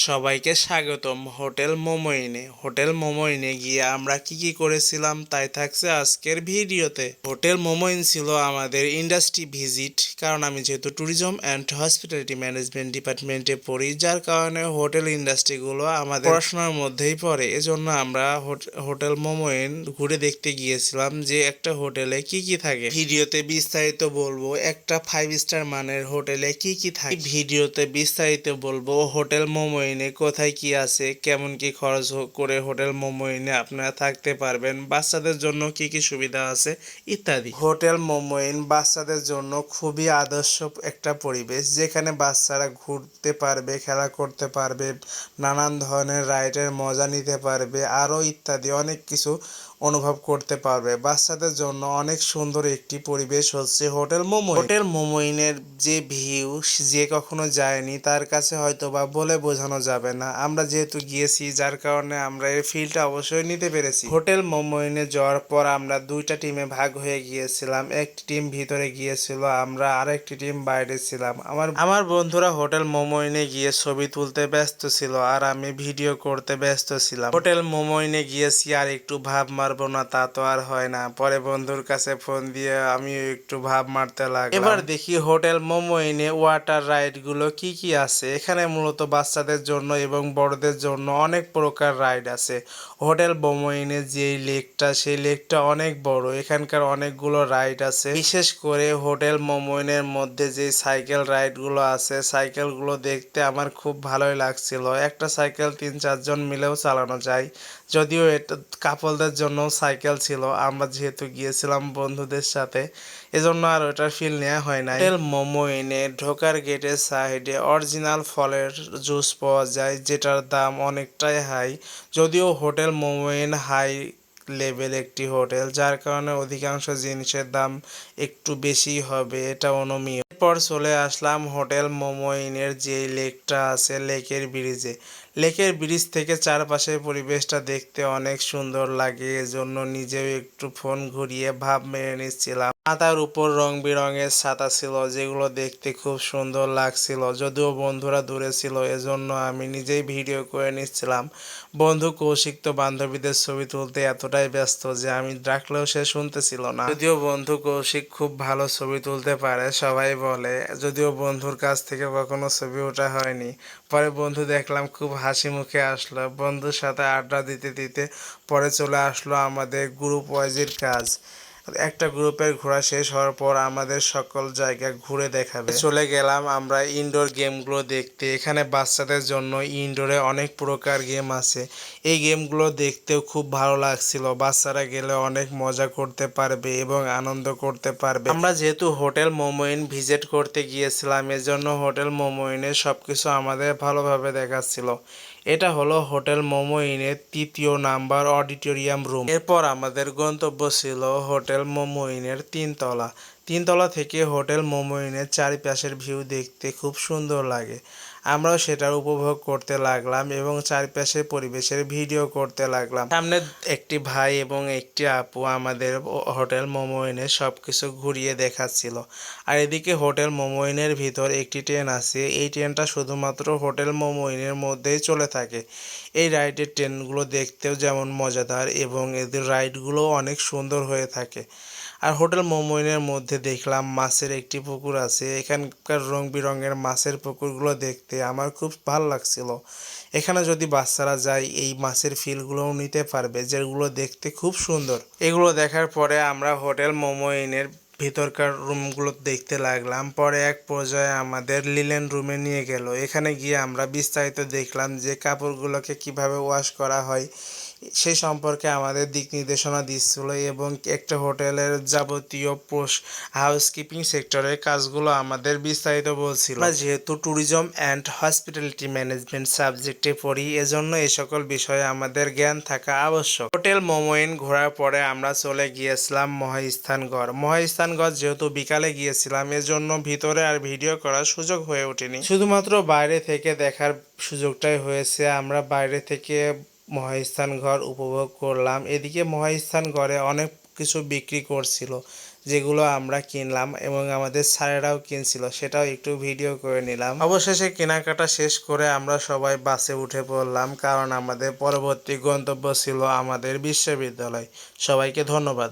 সবাইকে স্বাগতম hotel মোমোইনে। Hotel মোমোইনে গিয়ে আমরা কি করেছিলাম তাই থাকছে আজকের ভিডিওতে। হোটেল মোমোইন ছিল আমাদের ইন্ডাস্ট্রি ভিজিট, কারণ আমি যেহেতু ট্যুরিজম অ্যান্ড হসপিটালিটি ম্যানেজমেন্ট ডিপার্টমেন্টে পড়ি, যার কারণে হোটেল ইন্ডাস্ট্রিগুলো আমাদের পড়াশোনার মধ্যেই পড়ে। এজন্য আমরা হোটেল মোমোইন ঘুরে দেখতে গিয়েছিলাম যে একটা হোটেলে কি থাকে। ভিডিওতে বিস্তারিত বলবো একটা 5 স্টার মানের হোটেলে কি থাকে, ভিডিওতে বিস্তারিত বলবো হোটেল মোমোইনে কোথায় কি আছে, কেমন কি খরচ করে হোটেল মোমোইনে আপনারা থাকতে পারবেন, বাচ্চাদের জন্য কি সুবিধা আছে ইত্যাদি। হোটেল মোমোইন বাচ্চাদের জন্য খুবই আদর্শ একটা পরিবেশ, যেখানে বাচ্চারা ঘুরতে পারবে, খেলা করতে পারবে, নানান ধরনের রাইডের মজা নিতে পারবে, আরও ইত্যাদি অনেক কিছু অনুভব করতে পারবে। বাচ্চাদের জন্য অনেক সুন্দর একটি পরিবেশ হচ্ছে হোটেল মোমোইন। হোটেল মোমোইনের যে ভিউ, যে কখনো যায়নি তার কাছে হয়তো বা বলে বোঝানো যাবে না। আমরা যেহেতু গিয়েছি, যার কারণে আমরা এর ফিলটা অবশ্যই নিতে পেরেছি। হোটেল মোমোইনে যাওয়ার পর আমরা দুইটা টিমে ভাগ হয়ে গিয়েছিলাম। একটি টিম ভিতরে গিয়েছিল, আমরা আরেকটি টিম বাইরে ছিলাম। আমার বন্ধুরা হোটেল মোমোইনে গিয়ে ছবি তুলতে ব্যস্ত ছিল, আর আমি ভিডিও করতে ব্যস্ত ছিলাম। হোটেল মোমোইনে গিয়েছি আর একটু ভাব মারবো না তা তো আর হয় না। পরে বন্ধুর কাছে ফোন দিয়ে আমিও একটু ভাব মারতে লাগলাম। এবার দেখি হোটেল মোমোইনে ওয়াটার রাইড গুলো কি আছে। এখানে মূলত বাচ্চাদের জন্য এবং বড়দের জন্য অনেক প্রকার রাইড আছে। হোটেল মোমোইনে যে লেকটা, সেই লেকটা অনেক বড়। এখানকার অনেকগুলো রাইড আছে। বিশেষ করে হোটেল মোমোইনের মধ্যে যে সাইকেল রাইড গুলো আছে, সাইকেল গুলো দেখতে আমার খুব ভালোই লাগছিল। একটা সাইকেল 3-4 জন মিলেও চালানো যায়। যদিও এটা কাপলদের জন্য সাইকেল ছিল, আমরা যেহেতু গিয়েছিলাম বন্ধুদের সাথে, এজন্য আর ওটার ফিল নেওয়া হয় না। হোটেল মোমোইনে ঢোকার গেটের সাইডে অরিজিনাল ফলের জুস পাওয়া যায়, যেটার দাম অনেকটাই হাই। যদিও হোটেল মোমোইন হাই লেভেল একটি হোটেল, যার কারণে অধিকাংশ জিনিসের দাম একটু বেশি হবে, এটা অনুমেয়। এরপর চলে আসলাম হোটেল মোমোইনের যে লেকটা আছে, লেকের ব্রিজে। লেকের ব্রিজ থেকে চারপাশের পরিবেশটা দেখতে অনেক সুন্দর লাগে, এজন্য নিজেও একটু ফোন ঘুরিয়ে ভাব মেরে নিচ্ছিলাম। মাথার উপর রং বেরঙের ছাতা ছিল, যেগুলো দেখতে খুব সুন্দর লাগছিল। যদিও বন্ধুরা দূরে ছিল, এজন্য আমি নিজেই ভিডিও করে নিচ্ছিলাম। বন্ধু কৌশিক তো বান্ধবীদের ছবি তুলতে এতটাই ব্যস্ত যে আমি ডাকলেও সে শুনতেছিল না। যদিও বন্ধু কৌশিক খুব ভালো ছবি তুলতে পারে সবাই বলে, যদিও বন্ধুর কাছ থেকে কখনো ছবি ওঠা হয়নি। পরে বন্ধু দেখলাম খুব হাসি মুখে আসলো। বন্ধুর সাথে আড্ডা দিতে দিতে পরে চলে আসলো আমাদের গ্রুপ ওয়াইজের কাজ। একটা গ্রুপের ঘোরা শেষ হওয়ার পর আমাদের সকল জায়গা ঘুরে দেখাবে। চলে গেলাম আমরা ইনডোর গেমগুলো দেখতে। এখানে বাচ্চাদের জন্য ইনডোরে অনেক প্রকার গেম আছে। এই গেমগুলো দেখতেও খুব ভালো লাগছিল। বাচ্চারা গেলে অনেক মজা করতে পারবে এবং আনন্দ করতে পারবে। আমরা যেহেতু হোটেল মোমোইন ভিজিট করতে গিয়েছিলাম, এজন্য হোটেল মোমোইনের সবকিছু আমাদের ভালোভাবে দেখাচ্ছিল। এটা হলো হোটেল মোমোইনের 3য় নাম্বার অডিটোরিয়াম রুম। এরপর আমাদের গন্তব্য ছিল হোটেল মোমোইনের 3তলা। 3তলা থেকে হোটেল মোমোইনের চারিপাশের ভিউ দেখতে খুব সুন্দর লাগে। আমরাও সেটা উপভোগ করতে লাগলাম এবং চারপাশের পরিবেশের ভিডিও করতে লাগলাম। সামনে একটি ভাই এবং একটি আপু আমাদের হোটেল মোমোইনের সবকিছু ঘুরিয়ে দেখাচ্ছিল। আর এদিকে হোটেল মোমোইনের ভিতর একটি ট্রেন আছে। এই ট্রেনটা শুধুমাত্র হোটেল মোমোইনের মধ্যেই চলে থাকে। এই রাইডের ট্রেনগুলো দেখতেও যেমন মজাদার এবং এদের রাইডগুলোও অনেক সুন্দর হয়ে থাকে। আর হোটেল মোমোইনের মধ্যে দেখলাম মাছের একটি পুকুর আছে। এখানকার রং বেরঙের মাছের পুকুরগুলো দেখতে আমার খুব ভালো লাগছিল। এখানে যদি বাচ্চারা যায়, এই মাছের ফিলগুলোও নিতে পারবে, যেগুলো দেখতে খুব সুন্দর। এগুলো দেখার পরে আমরা হোটেল মোমোইনের ভিতরকার রুমগুলো দেখতে লাগলাম। পরে এক পর্যায়ে আমাদের লিনেন রুমে নিয়ে গেল। এখানে গিয়ে আমরা বিস্তারিত দেখলাম যে কাপড়গুলোকে কিভাবে ওয়াশ করা হয়, সেই সম্পর্কে আমাদের দিক নির্দেশনা দিচ্ছিল এবং একটা হোটেলের যাবতীয় হাউসকিপিং সেক্টরের কাজগুলো আমাদের বিস্তারিত বলছিল। আমরা যেহেতু ট্যুরিজম অ্যান্ড হসপিটালিটি ম্যানেজমেন্ট সাবজেক্টে পড়ি, এজন্য এই সকল বিষয়ে আমাদের জ্ঞান থাকা আবশ্যক। হোটেল মোমোইন ঘোরার পরে আমরা চলে গিয়েছিলাম মহাস্থানগড়। মহাস্থানগড় যেহেতু বিকালে গিয়েছিলাম, এজন্য ভিতরে আর ভিডিও করার সুযোগ হয়ে ওঠেনি, শুধুমাত্র বাইরে থেকে দেখার সুযোগটাই হয়েছে। আমরা বাইরে থেকে মহাস্থানগড় উপভোগ করলাম। এদিকে মহাস্থানগড়ে অনেক কিছু বিক্রি করছিল, যেগুলো আমরা কিনলাম এবং আমাদের স্যারেরাও কিনছিল, সেটাও একটু ভিডিও করে নিলাম। অবশেষে কেনাকাটা শেষ করে আমরা সবাই বাসে উঠে পড়লাম, কারণ আমাদের পরবর্তী গন্তব্য ছিল আমাদের বিশ্ববিদ্যালয়। সবাইকে ধন্যবাদ।